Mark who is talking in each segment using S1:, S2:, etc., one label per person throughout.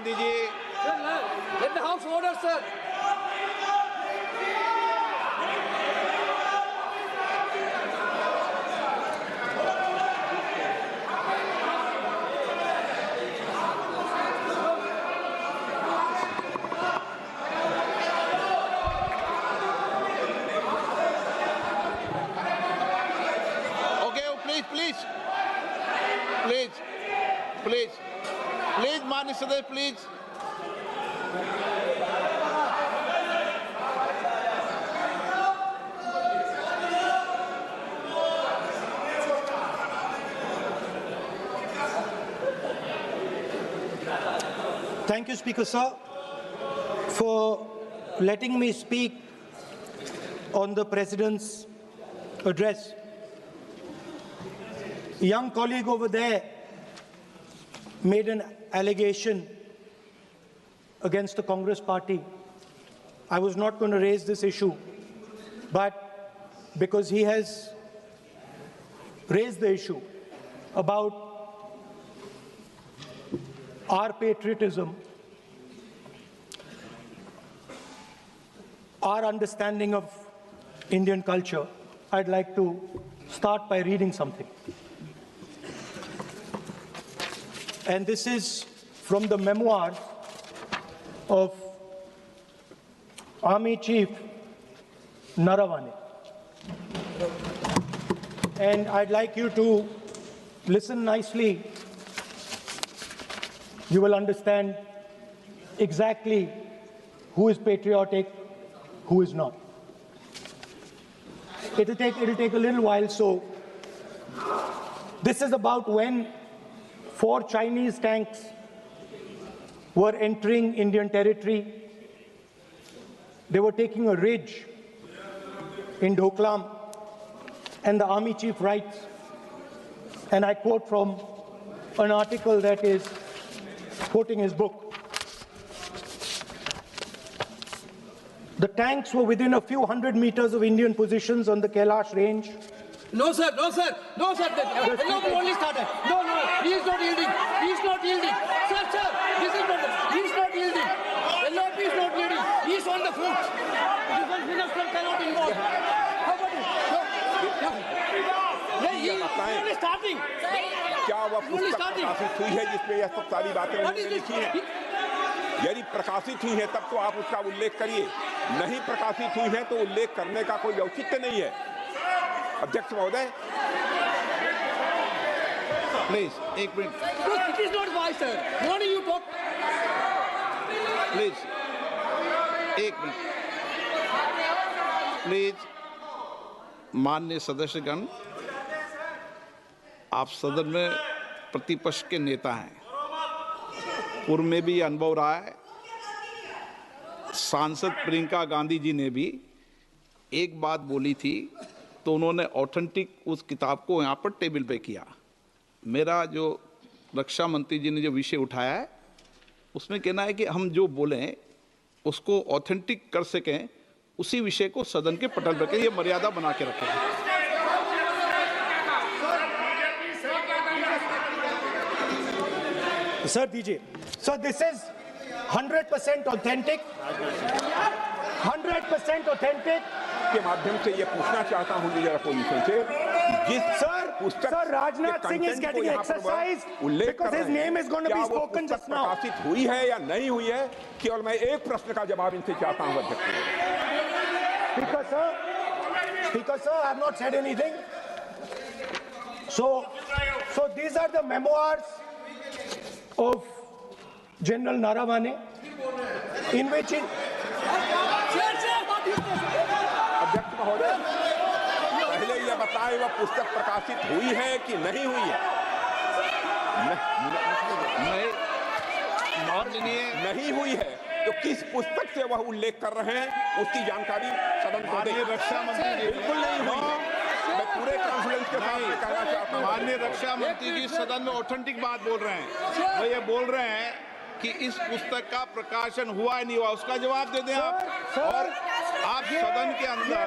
S1: Gandhi ji.
S2: Let the House order, sir.
S1: Please माननीय सदस्य please.
S3: Thank you, Speaker Sir, for letting me speak on the President's address. A young colleague over there made an allegation against the Congress party. I was not going to raise this issue, but because he has raised the issue about our patriotism, our understanding of Indian culture, I'd like to start by reading something. And this is from the memoirs of Army Chief Naravane. And I'd like you to listen nicely. You will understand exactly who is patriotic, who is not. It'll take a little while, so this is about when 4 Chinese tanks were entering Indian territory. They were taking a ridge in Doklam, and the Army Chief writes, and I quote from an article that is quoting his book. The tanks were within a few hundred meters of Indian positions on the Kailash range.
S2: No, sir. No, sir. No, sir. No, only started. No. He is not yielding. He is not yielding. Sir. This is not. He is not yielding. LRP is not yielding. He is on the foot. Defense Minister cannot involve. How about it? He is only starting.
S4: क्या वह पुस्तक प्रकाशित हुई है जिसमें यह सब सारी बातें उन्होंने लिखी हैं? यदि प्रकाशित हुई है तब तो आप उसका उल्लेख करिए, नहीं प्रकाशित हुई है तो उल्लेख करने का कोई औचित्य नहीं है। अध्यक्ष महोदय,
S1: प्लीज एक minute.
S2: It is not wise, sir. Morning you talk.
S1: Please एक मिनट। प्लीज माननीय सदस्यगण, आप सदन में प्रतिपक्ष के नेता हैं, पूर्व में भी अनुभव रहा है। सांसद प्रियंका गांधी जी ने भी एक बात बोली थी तो उन्होंने ऑथेंटिक उस किताब को यहाँ पर टेबल पे किया। मेरा जो रक्षा मंत्री जी ने जो विषय उठाया है उसमें कहना है कि हम जो बोलें उसको ऑथेंटिक कर सकें, उसी विषय को सदन के पटल पर रखें, ये मर्यादा बना के रखें।
S3: Sir, DJ. So this is 100% authentic. 100% authentic.
S4: के माध्यम से ये पूछना चाहता हूं लीडर अपोजिशन से, जिस
S3: Sir, Rajnath Singh is getting exercise because his name is going to be spoken just now.
S4: प्रकाशित हुई है या नहीं हुई है, केवल मैं एक प्रश्न का जवाब इनसे चाहता हूं अध्यक्ष।
S3: Speaker sir, I have not said anything. So these are the memoirs of General Naravane, in which
S4: अध्यक्ष महोदय, पहले यह बताएं वह पुस्तक प्रकाशित हुई है कि नहीं हुई है? नहीं हुई है तो किस पुस्तक से वह उल्लेख कर रहे हैं उसकी जानकारी सदन को दें।
S1: रक्षा मंत्री
S4: बिल्कुल नहीं हुई। मैं पूरे कॉन्फिडेंस के साथ कहना चाहता हूं,
S1: माननीय रक्षा मंत्री जी सदन में ऑथेंटिक बात बोल रहे हैं। वो ये बोल रहे हैं कि इस पुस्तक का प्रकाशन हुआ है नहीं हुआ, उसका जवाब दे दें आप। और आप सदन के अंदर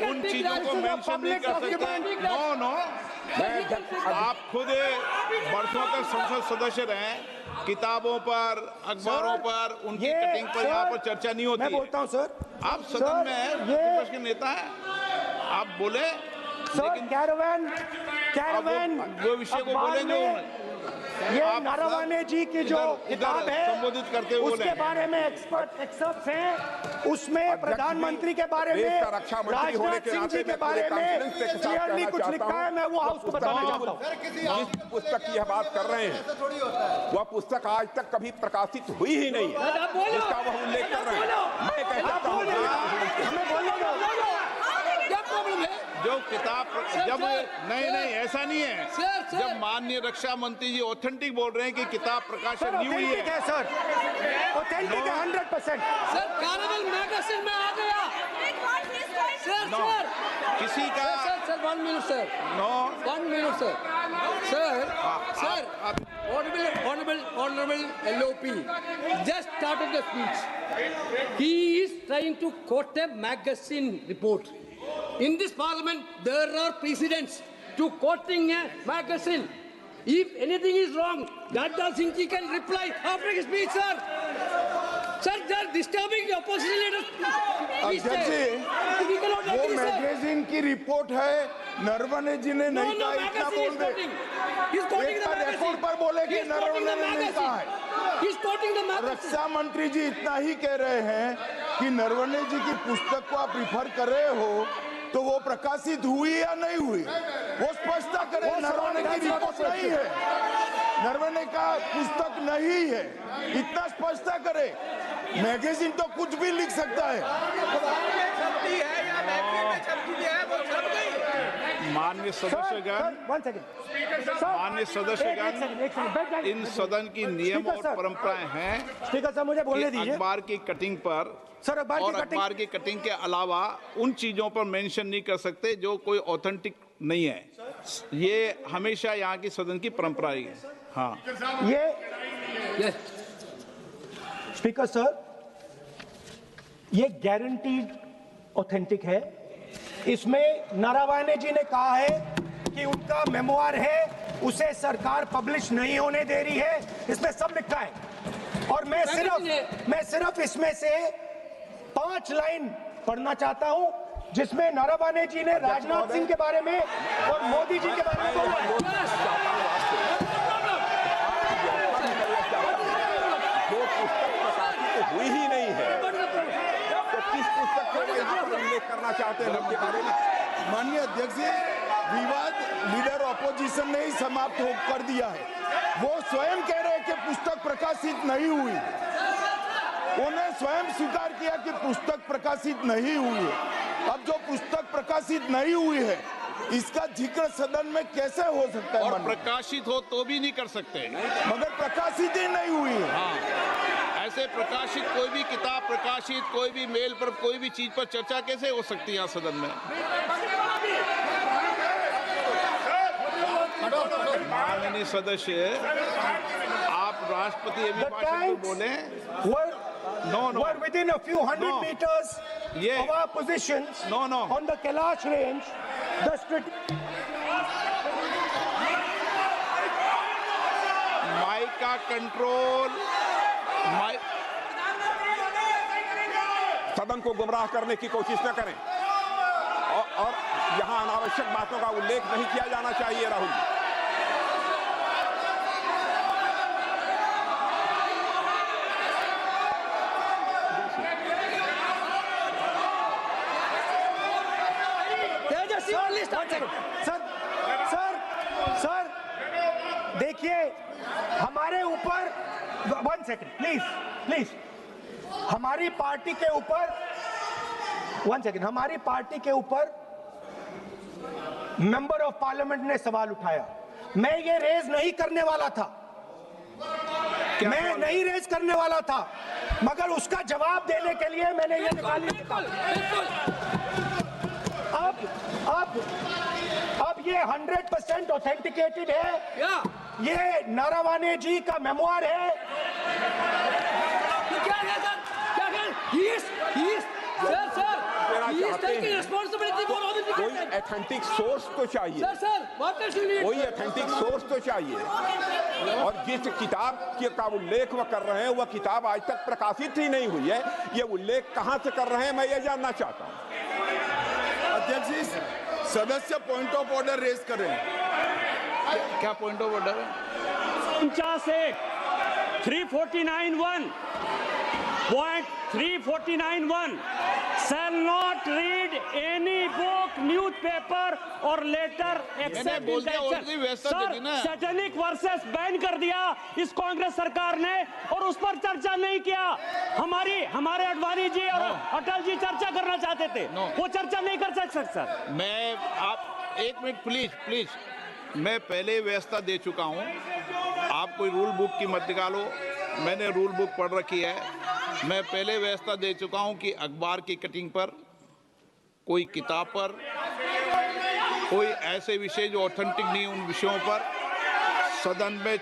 S1: उन चीजों को मेंशन नहीं कर सकते। नो आप खुद वर्षों तक संसद सदस्य रहे, किताबों पर, अखबारों पर, उनकी
S3: ये
S1: कटिंग पर यहाँ पर चर्चा नहीं होती
S3: मैं
S1: है।
S3: बोलता हूं सर,
S1: आप सदन में हैं,
S3: ये
S1: विपक्ष के नेता हैं, आप बोले,
S3: सर
S1: लेकिन
S3: कैरावैन
S1: वो विषय को
S3: अखबार
S1: बोले जो
S3: में ये
S1: आप
S3: नारावाने जी की जो
S1: इधर
S3: किताब है
S1: संबोधित करते हुए
S3: उसके
S1: बोले।
S3: बारे में एक्सपर्ट एक्सर्प्ट्स हैं, उसमें प्रधानमंत्री के बारे
S4: देश
S3: में,
S4: का रक्षा मंत्री होने
S3: राजनाथ
S4: के
S3: सिंह
S4: नाते
S3: जी के
S4: मैं
S3: बारे
S4: पूरे
S3: में
S4: कॉन्फिडेंस के साथ
S3: क्लियरली
S4: कहना
S3: कुछ
S4: चाहता
S3: लिखा है।
S4: हूं,
S3: मैं वो हाउस को बताना चाहता हूँ।
S4: जिस पुस्तक की यह बात कर रहे हैं वह पुस्तक आज तक कभी प्रकाशित हुई ही नहीं है, जिसका वह उल्लेख कर रहे हैं। मैं कह सकता हूं
S3: हमें बोलने दो।
S2: क्या प्रॉब्लम है?
S1: जो किताब जब
S2: सर,
S1: नहीं नहीं ऐसा नहीं है,
S2: सर।
S1: जब माननीय रक्षा मंत्री जी ऑथेंटिक बोल रहे हैं कि किताब प्रकाशित नहीं हुई
S3: ऑथेंटिक
S1: है,
S3: है सर, ऑथेंटिक है 100%।
S2: सर कार्निवल मैगजीन में आ गया। सर
S1: नो,
S2: सर
S1: किसी का
S2: sir 1 minute sir,
S1: no
S2: 1 minute sir, sir honorable LOP just started the speech. He is trying to quote a magazine report. In this parliament, there are precedents to quoting a magazine. If anything is wrong, Rajnath Singh ji can reply after his speech, sir. Sir, they are disturbing the opposition leaders. Please
S5: अध्यक्ष
S2: say.
S5: Ji,
S2: We cannot
S5: वो
S2: agree, sir.
S5: Magazine की report है, नरवणे जी ने
S2: No,
S5: नहीं
S2: no,
S5: कहा, इतना
S2: magazine
S5: बोल
S2: is
S5: they.
S2: quoting. He's quoting
S5: एक
S2: the
S5: बार
S2: magazine.
S5: रिकॉर्ड पर बोले कि
S2: He's quoting the
S5: नरवणे ने नहीं
S2: magazine.
S5: कहा है।
S2: He's quoting the magazine.
S5: रक्षा मंत्री जी इतना ही कह रहे हैं कि नरवणे जी की पुस्तक को आप रिफर कर रहे हो तो वो प्रकाशित हुई या नहीं हुई, वो स्पष्टता करे। नरवणे की रिपोर्ट नहीं है, नरवणे का पुस्तक नहीं है, इतना स्पष्टता करे। मैगजीन तो कुछ भी लिख सकता है।
S1: माननीय सदस्यगण,
S3: One second.
S1: माननीय सदस्यगण,
S3: एक सेकंड,
S1: इन सदन की नियम
S3: स्पीकर
S1: और
S3: सर।
S1: परंपराएं हैं
S3: स्पीकर साहब मुझे बोलने
S1: कि
S3: दीजिए।
S1: अखबार की कटिंग पर
S3: सर अखबार
S1: और
S3: की कटिंग,
S1: अखबार की कटिंग के अलावा उन चीजों पर मेंशन नहीं कर सकते जो कोई ऑथेंटिक नहीं है। ये हमेशा यहाँ की सदन की परंपरा रही है। हाँ,
S3: ये
S2: Yes.
S3: स्पीकर सर, ये गारंटीड ऑथेंटिक है। इसमें नारावाने जी ने कहा है कि उनका मेमोआर है, उसे सरकार पब्लिश नहीं होने दे रही है, इसमें सब लिखा है। और मैं सिर्फ इसमें से 5 लाइन पढ़ना चाहता हूं जिसमें नारावाने जी ने राजनाथ सिंह के बारे में और मोदी जी के बारे में बोला है।
S4: जो पुस्तक प्रकाशित हुई ही नहीं है तो किस पुस्तक को वो यहाँ पर उल्लेख करना चाहते हैं उनके बारे में?
S5: माननीय अध्यक्ष जी, विवाद लीडर ऑपोजिशन ने ही समाप्त कर दिया है। वो स्वयं कह रहे हैं कि पुस्तक प्रकाशित नहीं हुई, उन्हें स्वयं स्वीकार किया कि पुस्तक प्रकाशित नहीं हुई है। अब जो पुस्तक प्रकाशित नहीं हुई है इसका जिक्र सदन में कैसे हो सकता है?
S1: और
S5: माननीय,
S1: प्रकाशित हो तो भी नहीं कर सकते।
S5: मगर प्रकाशित ही नहीं हुई है।
S1: हाँ, ऐसे प्रकाशित कोई भी किताब प्रकाशित, कोई भी मेल पर, कोई भी चीज पर चर्चा कैसे हो सकती है यहाँ सदन में? माननीय सदस्य, आप राष्ट्रपति
S3: The
S1: अभिभाषण को
S3: tanks
S1: बोले। No.
S3: were within a few hundred
S1: No.
S3: meters
S1: Yeah.
S3: of our positions
S1: No.
S3: on the Kailash range.
S1: Mic का कंट्रोल, माइक
S4: सदन को गुमराह करने की कोशिश न करें और यहाँ अनावश्यक बातों का उल्लेख नहीं किया जाना चाहिए। राहुल जी,
S3: सर देखिए, हमारे ऊपर 1 सेकंड प्लीज, हमारी पार्टी के ऊपर 1 सेकंड, हमारी पार्टी के ऊपर मेंबर ऑफ पार्लियामेंट ने सवाल उठाया। मैं ये रेज नहीं करने वाला था, मैं नहीं रेज करने वाला था, मगर उसका जवाब देने के लिए मैंने ये निकाली। अब ये 100% ऑथेंटिकेटेड है। ये नारावाने जी का मेमोआर है।
S2: sir,
S4: देना
S2: he is
S4: चाहते
S2: taking
S4: हैं,
S2: responsibility for all the
S4: कोई
S2: wickets.
S4: ऑथेंटिक सोर्स तो चाहिए,
S2: Sir, what else you need?
S4: कोई ऑथेंटिक सोर्स तो चाहिए। और जिस किताब का उल्लेख वह कर रहे हैं वह किताब आज तक प्रकाशित ही नहीं हुई है। ये उल्लेख कहां से कर रहे हैं मैं ये जानना चाहता हूं।
S5: अध्यक्ष जी, सदस्य पॉइंट ऑफ ऑर्डर रेज कर रहे हैं।
S1: क्या पॉइंट ऑफ ऑर्डर है?
S6: 349(1) point 349(1) shall not read any book, newspaper or letter except
S1: बोल
S6: in
S1: दिया,
S6: lecture.
S1: already व्यवस्था दे दी ना।
S6: सैटेनिक वर्सेस बैन कर दिया इस कांग्रेस सरकार ने और उस पर चर्चा नहीं किया। हमारे अडवाणी जी और अटल जी चर्चा करना चाहते थे, वो चर्चा नहीं कर सकते सर।
S1: मैं आप एक मिनट प्लीज, मैं पहले व्यवस्था दे चुका हूं। आप कोई रूल बुक की मत निकालो, मैंने रूल बुक पढ़ रखी है। मैं पहले व्यवस्था दे चुका हूं कि अखबार की कटिंग पर, कोई किताब पर, कोई ऐसे विषय जो ऑथेंटिक नहीं उन विषयों पर सदन में